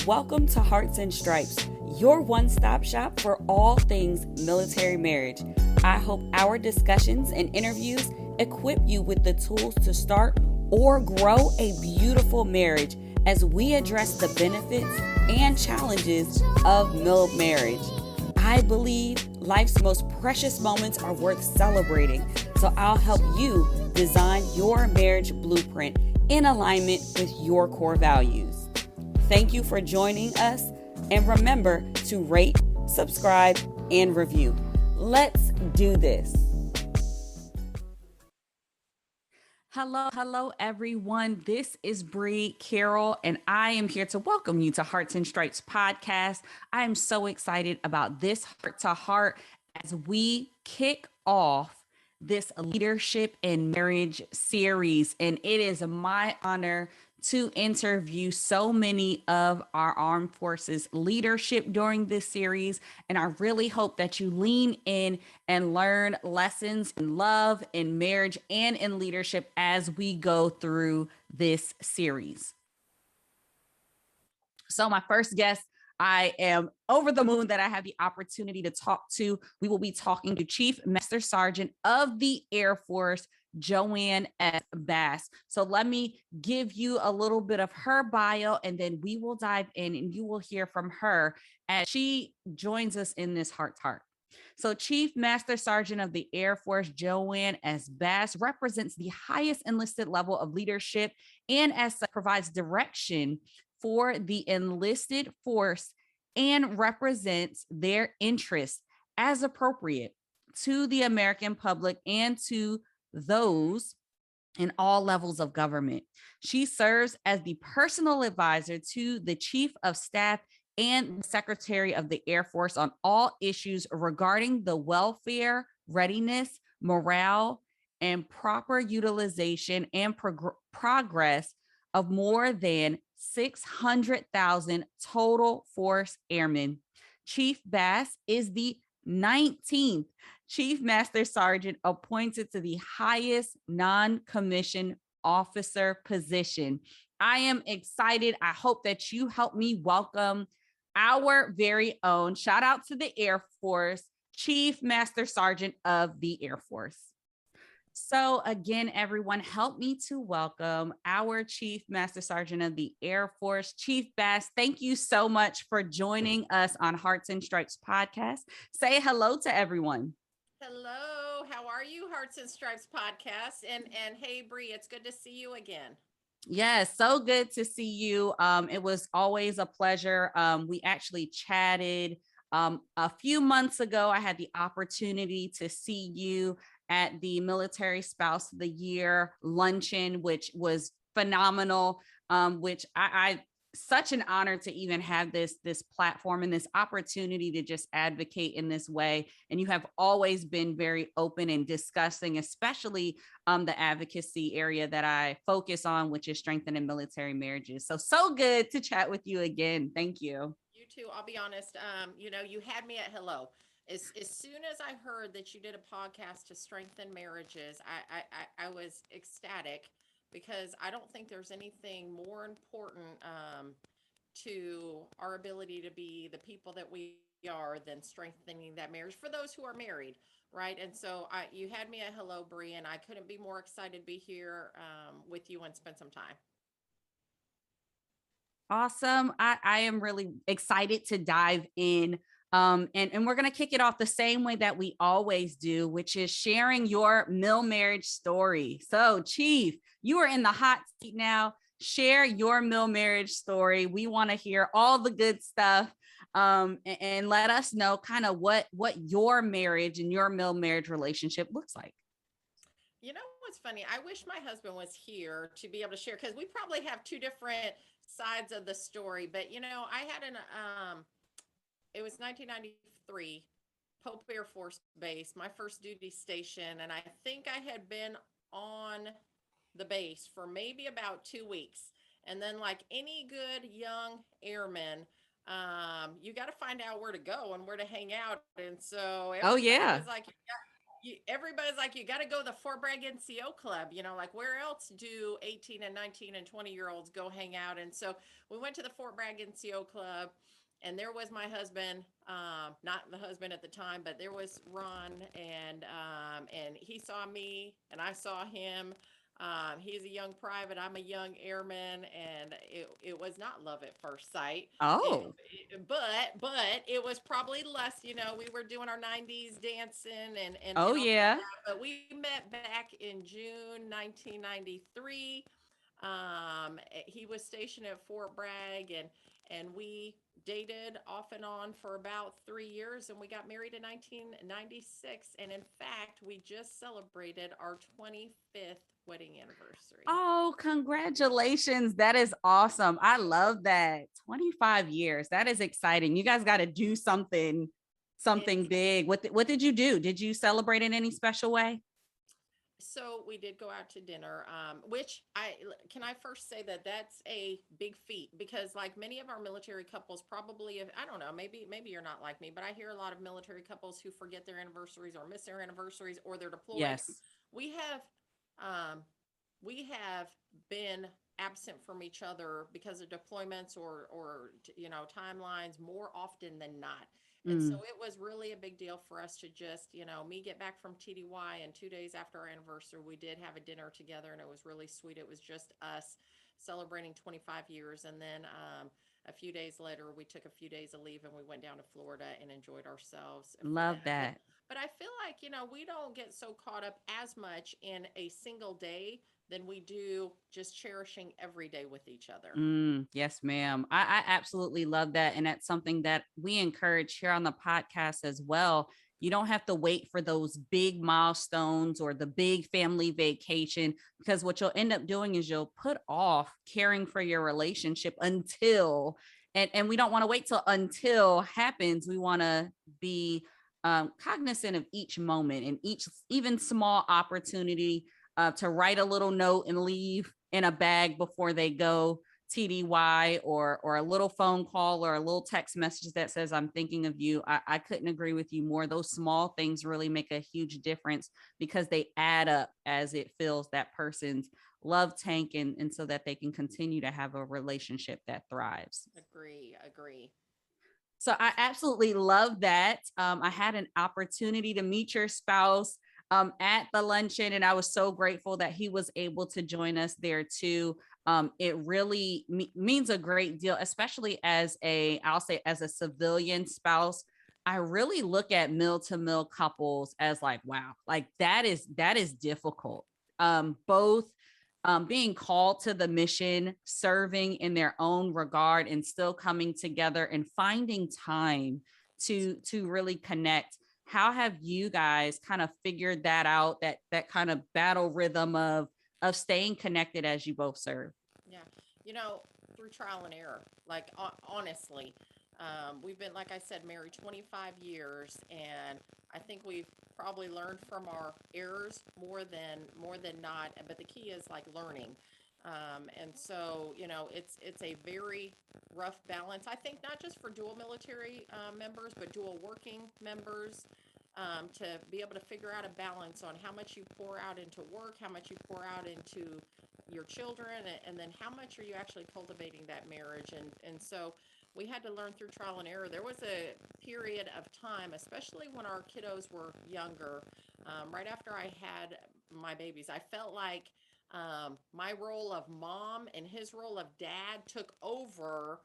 Welcome to Hearts and Stripes, your one-stop shop for all things military marriage. I hope our discussions and interviews equip you with the tools to start or grow a beautiful marriage as we address the benefits and challenges of mil marriage. I believe life's most precious moments are worth celebrating, so I'll help you design your marriage blueprint in alignment with your core values. Thank you for joining us, and remember to rate, subscribe, and review. Let's do this. Hello, everyone. This is Bree Carroll, and I am here to welcome you to Hearts and Stripes podcast. I am so excited about this heart to heart as we kick off this leadership and marriage series. And it is my honor to interview so many of our armed forces leadership during this series. And I really hope that you lean in and learn lessons in love, in marriage, and in leadership as we go through this series. So my first guest, I am over the moon that I have the opportunity to talk to. We will be talking to Chief Master Sergeant of the Air Force, JoAnne S. So let me give you a little bit of her bio, and then we will dive in and you will hear from her as she joins us in this heart to heart. So Chief Master Sergeant of the Air Force, JoAnne S. represents the highest enlisted level of leadership and as such provides direction for the enlisted force and represents their interests as appropriate to the American public and to those in all levels of government. She serves as the personal advisor to the Chief of Staff and the Secretary of the Air Force on all issues regarding the welfare, readiness, morale, and proper utilization and progress of more than 600,000 Total Force Airmen. Chief Bass is the 19th Chief Master Sergeant appointed to the highest non-commissioned officer position. I am excited. I hope that you help me welcome our very own, shout out to the Air Force, Chief Master Sergeant of the Air Force. So again, everyone, help me to welcome our Chief Master Sergeant of the Air Force, Chief Bass. Thank you so much for joining us on Hearts and Stripes podcast. Say hello to everyone. Hello, how are you, Hearts and Stripes podcast? And hey, Bree, it's good to see you again. Yes, so good to see you. It was always a pleasure. We actually chatted a few months ago. I had the opportunity to see you at the Military Spouse of the Year luncheon, which was phenomenal, which I such an honor to even have this platform and this opportunity to just advocate in this way. And you have always been very open and discussing, especially the advocacy area that I focus on, which is strengthening military marriages. So good to chat with you again. Thank you. You too. I'll be honest. You had me at hello. As soon as I heard that you did a podcast to strengthen marriages, I was ecstatic, because I don't think there's anything more important to our ability to be the people that we are than strengthening that marriage for those who are married, right? And so you had me at hello, Bree, and I couldn't be more excited to be here with you and spend some time. Awesome. I am really excited to dive in. And we're going to kick it off the same way that we always do, which is sharing your mil marriage story. So, Chief, you are in the hot seat now. Share your mil marriage story. We want to hear all the good stuff, and let us know kind of what your marriage and your mil marriage relationship looks like. You know what's funny? I wish my husband was here to be able to share, because we probably have two different sides of the story. But, I had it was 1993, Pope Air Force Base, my first duty station. And I think I had been on the base for maybe about 2 weeks. And then, like any good young airman, you got to find out where to go and where to hang out. And so everybody was like, everybody's like, you got to go to the Fort Bragg NCO club, like where else do 18 and 19 and 20-year-olds go hang out? And so we went to the Fort Bragg NCO club, and there was my husband, not the husband at the time, but there was Ron, and he saw me and I saw him. He's a young private, I'm a young airman, and it was not love at first sight. Oh, But it was probably less, we were doing our 90s dancing oh and all yeah. that. But we met back in June 1993. He was stationed at Fort Bragg, and we dated off and on for about 3 years, and we got married in 1996. And in fact, we just celebrated our 25th wedding anniversary. Oh, congratulations. That is awesome. I love that. 25 years. That is exciting. You guys got to do something It's big. What did you do? Did you celebrate in any special way? So we did go out to dinner, which can I first say that that's a big feat, because like many of our military couples probably, if I don't know, maybe you're not like me, but I hear a lot of military couples who forget their anniversaries or miss their anniversaries or they're deployed. Yes. We have um, we have been absent from each other because of deployments or timelines more often than not. And so Mm, it was really a big deal for us to just, me get back from TDY, and 2 days after our anniversary, we did have a dinner together, and it was really sweet. It was just us celebrating 25 years. And then a few days later, we took a few days of leave and we went down to Florida and enjoyed ourselves for love that. that. But I feel like, we don't get so caught up as much in a single day than we do just cherishing every day with each other. Yes, ma'am. I absolutely love that. And that's something that we encourage here on the podcast as well. You don't have to wait for those big milestones or the big family vacation, because what you'll end up doing is you'll put off caring for your relationship until, and we don't want to wait till until happens. We want to be cognizant of each moment and each even small opportunity to write a little note and leave in a bag before they go TDY, or a little phone call or a little text message that says, I'm thinking of you. I couldn't agree with you more. Those small things really make a huge difference because they add up as it fills that person's love tank, and so that they can continue to have a relationship that thrives. Agree. So I absolutely love that. I had an opportunity to meet your spouse at the luncheon, and I was so grateful that he was able to join us there too. It really means a great deal, especially I'll say as a civilian spouse. I really look at mill to mill couples as like, wow, like that is difficult. Both being called to the mission, serving in their own regard, and still coming together and finding time to really connect. How have you guys kind of figured that out? That kind of battle rhythm of staying connected as you both serve. Yeah. You know, through trial and error, like honestly, we've been, like I said, married 25 years, and I think we've probably learned from our errors more than not. But the key is like learning. And so, it's a very rough balance. I think not just for dual military members, but dual working members, to be able to figure out a balance on how much you pour out into work, how much you pour out into your children, and then how much are you actually cultivating that marriage. And so we had to learn through trial and error. There was a period of time, especially when our kiddos were younger, right after I had my babies, I felt like my role of mom and his role of dad took over.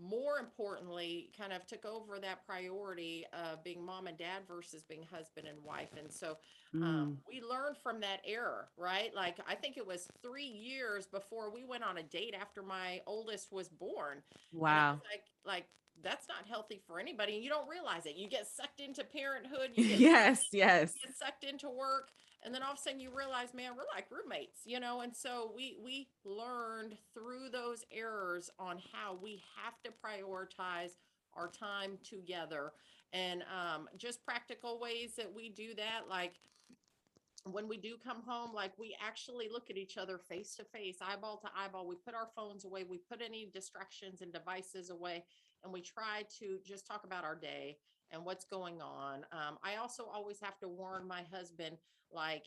More importantly, kind of took over that priority of being mom and dad versus being husband and wife. And so Mm, we learned from that error, right? Like, I think it was 3 years before we went on a date after my oldest was born. And I was wow. like, that's not healthy for anybody. And you don't realize it. You get sucked into parenthood, Yes, yes. get sucked into work, and then all of a sudden you realize, man, we're like roommates. And so we learned through those errors on how we have to prioritize our time together. And just practical ways that we do that, like when we do come home, like we actually look at each other face to face, eyeball to eyeball. We put our phones away, we put any distractions and devices away, and we try to just talk about our day and what's going on. I also always have to warn my husband, like,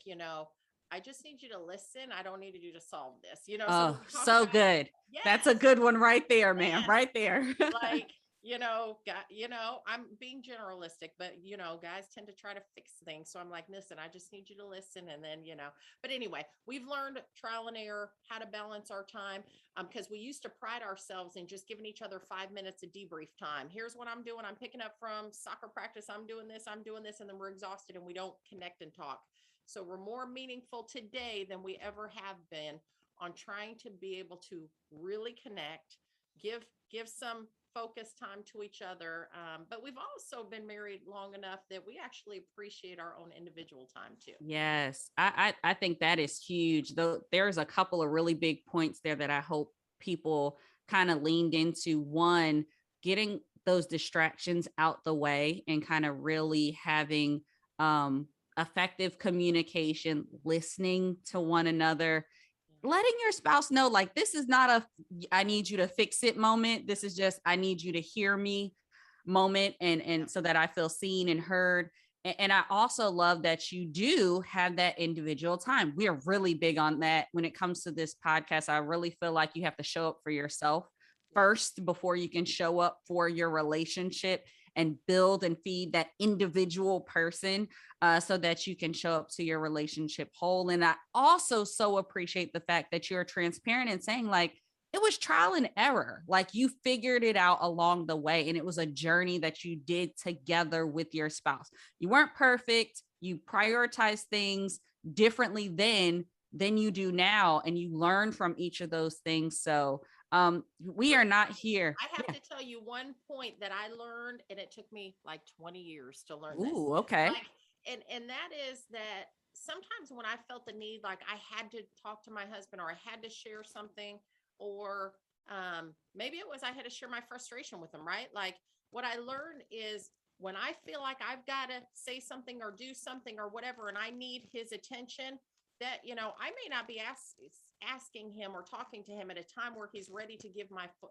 I just need you to listen. I don't need you to solve this, so when Oh, we talk so about, good. That's a yes, good one right there, man. yes, Right there. like, I'm being generalistic, but guys tend to try to fix things. So I'm like, listen, I just need you to listen. And then, but anyway, we've learned trial and error, how to balance our time. Because we used to pride ourselves in just giving each other 5 minutes of debrief time. Here's what I'm doing. I'm picking up from soccer practice. I'm doing this. And then we're exhausted and we don't connect and talk. So we're more meaningful today than we ever have been on trying to be able to really connect, give some focus time to each other. But we've also been married long enough that we actually appreciate our own individual time too. Yes, I think that is huge. Though there's a couple of really big points there that I hope people kind of leaned into. One, getting those distractions out the way and kind of really having effective communication, listening to one another, letting your spouse know, like, this is not a I need you to fix it moment. This is just I need you to hear me moment, and so that I feel seen and heard. And I also love that you do have that individual time. We are really big on that when it comes to this podcast. I really feel like you have to show up for yourself first before you can show up for your relationship and build and feed that individual person, so that you can show up to your relationship whole. And I also so appreciate the fact that you're transparent and saying, like, it was trial and error. Like, you figured it out along the way. And it was a journey that you did together with your spouse. You weren't perfect. You prioritized things differently than you do now. And you learn from each of those things. So we are not here. I have to tell you one point that I learned, and it took me like 20 years to learn this. Ooh, okay. Like, and that is that sometimes when I felt the need, like I had to talk to my husband or I had to share something, or maybe it was I had to share my frustration with him, right? Like, what I learned is when I feel like I've got to say something or do something or whatever, and I need his attention, that I may not be asking him or talking to him at a time where he's ready to give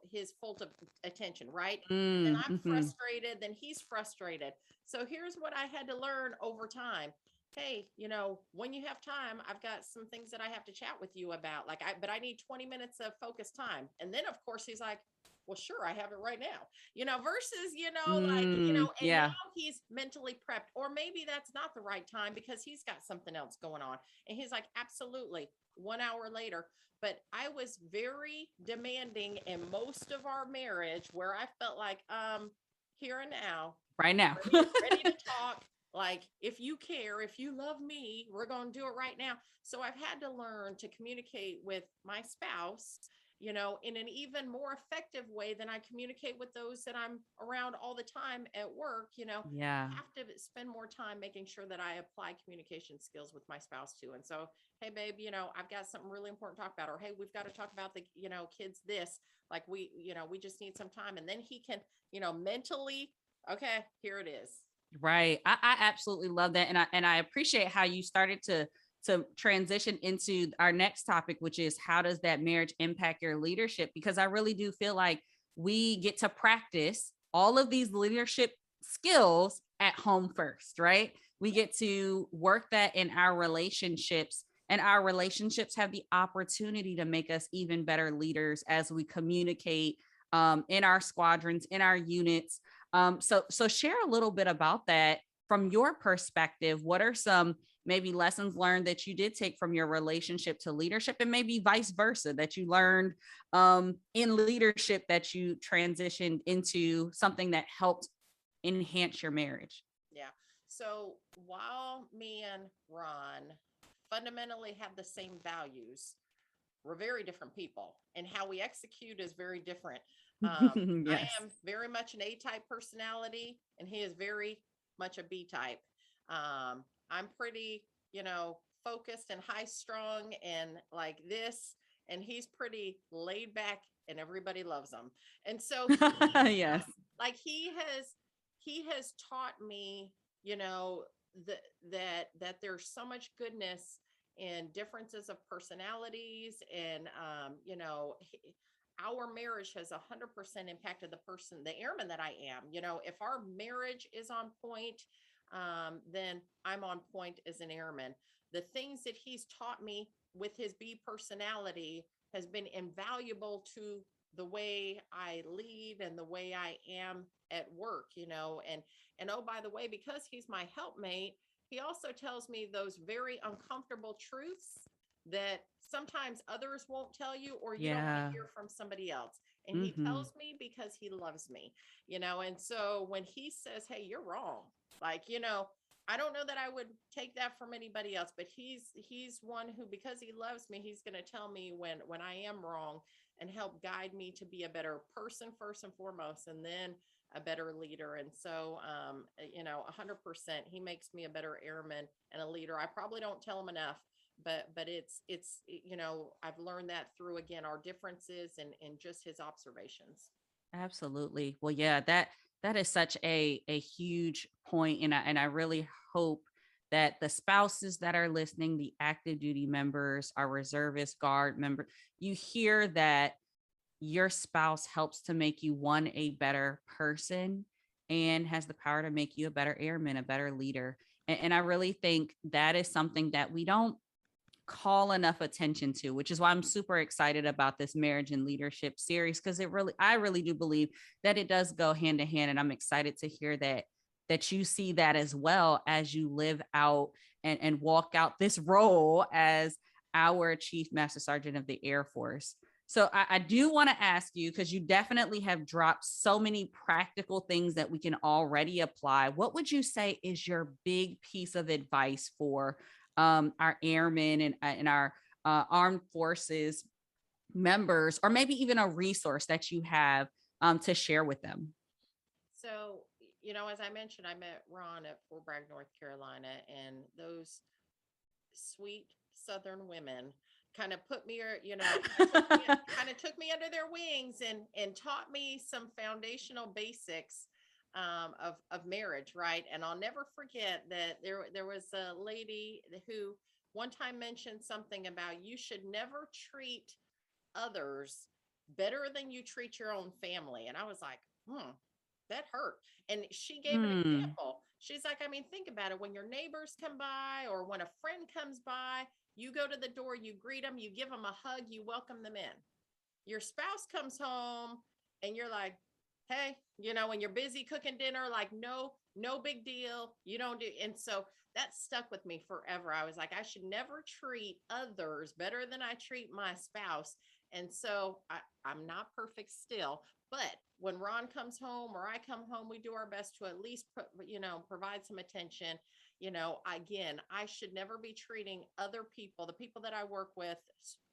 his full attention, right? And then I'm Mm-hmm. frustrated, then he's frustrated. So here's what I had to learn over time. Hey, when you have time, I've got some things that I have to chat with you about. But I need 20 minutes of focus time. And then of course he's like, well, sure, I have it right now, versus, and now Yeah. he's mentally prepped, or maybe that's not the right time because he's got something else going on. And he's like, absolutely, 1 hour later. But I was very demanding in most of our marriage where I felt like, here and now, Right now. ready to talk. Like, if you care, if you love me, we're going to do it right now. So I've had to learn to communicate with my spouse, in an even more effective way than I communicate with those that I'm around all the time at work. Yeah. I have to spend more time making sure that I apply communication skills with my spouse too. And so, hey, babe, I've got something really important to talk about, or hey, we've got to talk about the, kids, this, like we just need some time. And then he can, mentally, okay, here it is. Right. I absolutely love that. And I appreciate how you started to transition into our next topic, which is how does that marriage impact your leadership? Because I really do feel like we get to practice all of these leadership skills at home first, right? We get to work that in our relationships, and our relationships have the opportunity to make us even better leaders as we communicate in our squadrons, in our units. So share a little bit about that from your perspective. What are some maybe lessons learned that you did take from your relationship to leadership, and maybe vice versa, that you learned in leadership that you transitioned into something that helped enhance your marriage? Yeah. So while me and Ron fundamentally have the same values, we're very different people, and how we execute is very different. I Yes. am very much an A-type personality, and he is very much a B-type. I'm pretty, focused and high strung and like this, and he's pretty laid back, and everybody loves him. And so Yes. like he has taught me, that there's so much goodness in differences of personalities, and our marriage has 100% impacted the person, the airman that I am. If our marriage is on point, then I'm on point as an airman. The things that he's taught me with his B personality has been invaluable to the way I lead and the way I am at work, and oh, by the way, because he's my helpmate, he also tells me those very uncomfortable truths that sometimes others won't tell you, or you don't want to Yeah. hear from somebody else. And he Hmm. tells me because he loves me, and so when he says, hey, you're wrong, like, I don't know that I would take that from anybody else, but he's one who, because he loves me, he's going to tell me when I am wrong and help guide me to be a better person first and foremost, and then a better leader. And so, 100%, he makes me a better airman and a leader. I probably don't tell him enough, but it's I've learned that through, again, our differences and just his observations. Absolutely. Well, yeah, that is such a huge point, and I really hope that the spouses that are listening, the active duty members, our reservist guard member, you hear that your spouse helps to make you one, a better person, and has the power to make you a better airman, a better leader. And I really think that is something that we don't call enough attention to, which is why I'm super excited about this marriage and leadership series, because I really do believe that it does go hand in hand. And I'm excited to hear that you see that as well as you live out and walk out this role as our Chief Master Sergeant of the Air Force. So I do want to ask you, because you definitely have dropped so many practical things that we can already apply. What would you say is your big piece of advice for our airmen and our armed forces members, or maybe even a resource that you have to share with them? So, as I mentioned, I met Ron at Fort Bragg, North Carolina, and those sweet Southern women kind of put me, kind of took me under their wings and taught me some foundational basics of marriage, right? And I'll never forget that there was a lady who one time mentioned something about you should never treat others better than you treat your own family. And I was like, that hurt. And she gave an Hmm. example. She's like, I mean, think about it. When your neighbors come by or when a friend comes by, you go to the door, you greet them, you give them a hug, you welcome them in. Your spouse comes home and you're like, hey, when you're busy cooking dinner, like, no big deal. You don't do. And so that stuck with me forever. I was like, I should never treat others better than I treat my spouse. And so I'm not perfect still, but when Ron comes home or I come home, we do our best to at least provide some attention. Again, I should never be treating other people, the people that I work with,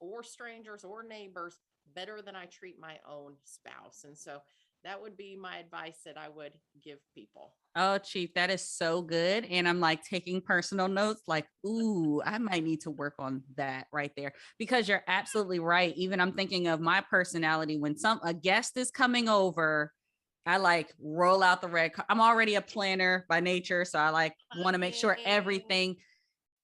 or strangers or neighbors, better than I treat my own spouse. And so that would be my advice that I would give people. Oh, Chief, that is so good. And I'm like taking personal notes, like, ooh, I might need to work on that right there, because you're absolutely right. Even I'm thinking of my personality when a guest is coming over, I like roll out the I'm already a planner by nature. So I like want to make sure Honey. everything.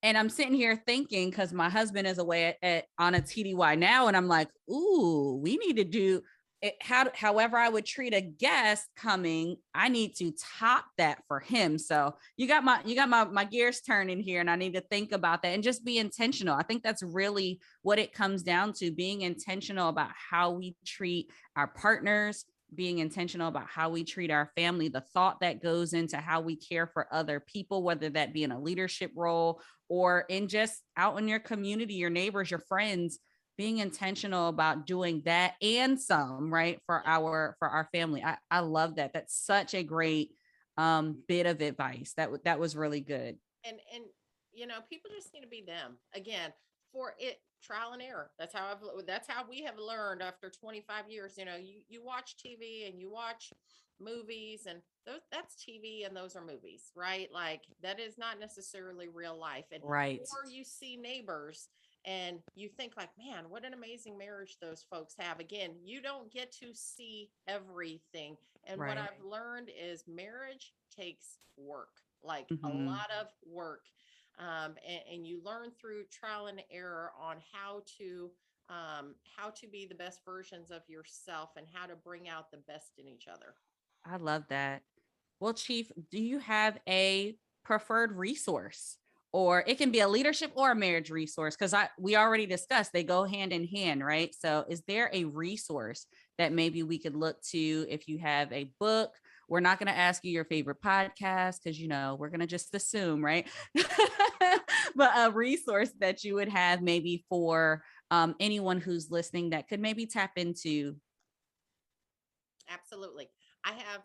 And I'm sitting here thinking, because my husband is away on a TDY now, and I'm like, ooh, we need to do it. However I would treat a guest coming, I need to top that for him. So you got my gears turning here, and I need to think about that and just be intentional. I think that's really what it comes down to: being intentional about how we treat our partners, being intentional about how we treat our family, the thought that goes into how we care for other people, whether that be in a leadership role or in just out in your community, your neighbors, your friends, being intentional about doing that and some, right, for Yeah. our family. I love that. That's such a great bit of advice. That was really good. And people just need to be them again. For it, trial and error. That's how we have learned after 25 years. You watch TV and you watch movies, and that's TV and those are movies, right? Like, that is not necessarily real life. And Right. or you see neighbors and you think like, man, what an amazing marriage those folks have. Again, you don't get to see everything. And what Right. I've learned is marriage takes work, like a Mm-hmm. lot of work. And you learn through trial and error on how to how to be the best versions of yourself and how to bring out the best in each other. I love that. Well, Chief, do you have a preferred resource? Or it can be a leadership or a marriage resource, because we already discussed they go hand in hand, right? So is there a resource that maybe we could look to if you have a book? We're not going to ask you your favorite podcast because, we're going to just assume, right? But a resource that you would have maybe for anyone who's listening that could maybe tap into. Absolutely. I have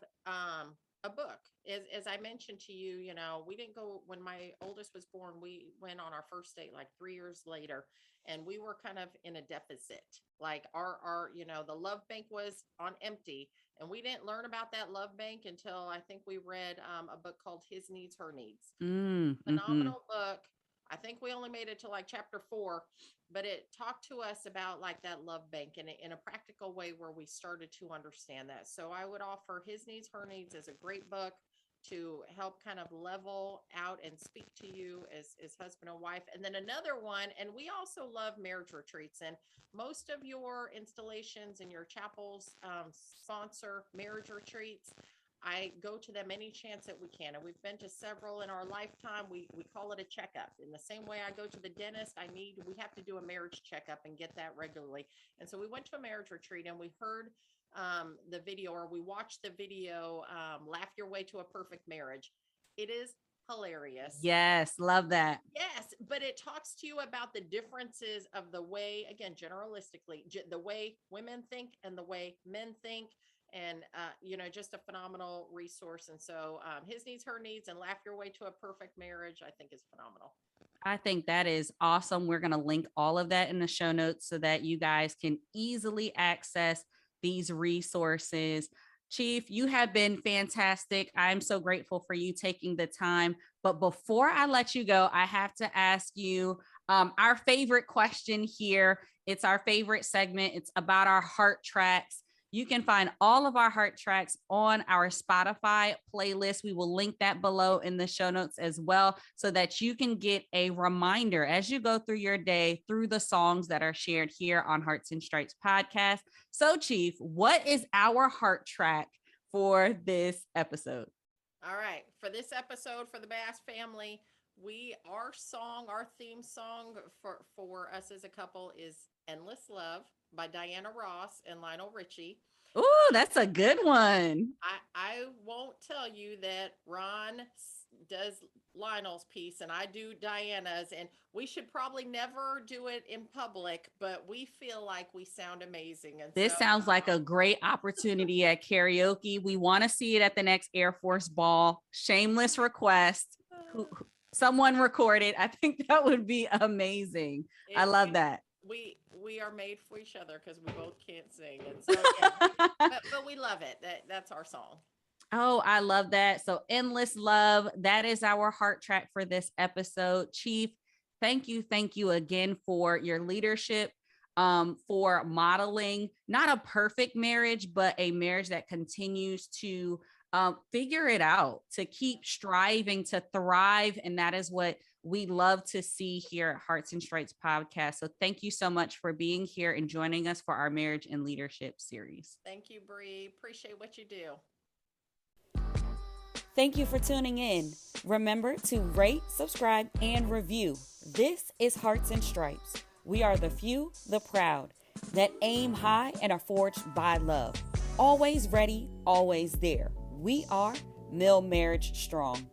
a book. As I mentioned to you, we didn't go when my oldest was born. We went on our first date like 3 years later, and we were kind of in a deficit. Like our the love bank was on empty, and we didn't learn about that love bank until I think we read a book called His Needs, Her Needs. Phenomenal book. I think we only made it to like chapter 4, but it talked to us about like that love bank in a practical way where we started to understand that. So I would offer His Needs, Her Needs as a great book to help kind of level out and speak to you as husband and wife. And then another one, and we also love marriage retreats, and most of your installations and your chapels sponsor marriage retreats. I go to them any chance that we can. And we've been to several in our lifetime. We call it a checkup. In the same way I go to the dentist, we have to do a marriage checkup and get that regularly. And so we went to a marriage retreat and we heard the video, or we watched the video, Laugh Your Way to a Perfect Marriage. It is hilarious. Yes, love that. Yes, but it talks to you about the differences of the way, again, generalistically, the way women think and the way men think. And, just a phenomenal resource. And so His Needs, Her Needs, and Laugh Your Way to a Perfect Marriage, I think is phenomenal. I think that is awesome. We're going to link all of that in the show notes so that you guys can easily access these resources. Chief, you have been fantastic. I'm so grateful for you taking the time. But before I let you go, I have to ask you our favorite question here. It's our favorite segment. It's about our heart tracks. You can find all of our heart tracks on our Spotify playlist. We will link that below in the show notes as well, so that you can get a reminder as you go through your day through the songs that are shared here on Hearts and Stripes podcast. So, Chief, what is our heart track for this episode? All right. For this episode, for the Bass family, our theme song for us as a couple is Endless Love by Diana Ross and Lionel Richie. Ooh, that's a good one. I won't tell you that Ron does Lionel's piece and I do Diana's, and we should probably never do it in public, but we feel like we sound amazing. And this sounds like a great opportunity at karaoke. We want to see it at the next Air Force ball. Shameless request. Someone record it. I think that would be amazing. I love that. We are made for each other because we both can't sing. And so, yeah. but we love it. That's our song. Oh, I love that. So Endless Love, that is our heart track for this episode. Chief, thank you again for your leadership, for modeling not a perfect marriage, but a marriage that continues to figure it out, to keep striving to thrive. And that is what we love to see here at Hearts and Stripes podcast. So thank you so much for being here and joining us for our marriage and leadership series. Thank you, Bree. Appreciate what you do. Thank you for tuning in. Remember to rate, subscribe, and review. This is Hearts and Stripes. We are the few, the proud, that aim high and are forged by love. Always ready, always there. We are Mill Marriage Strong.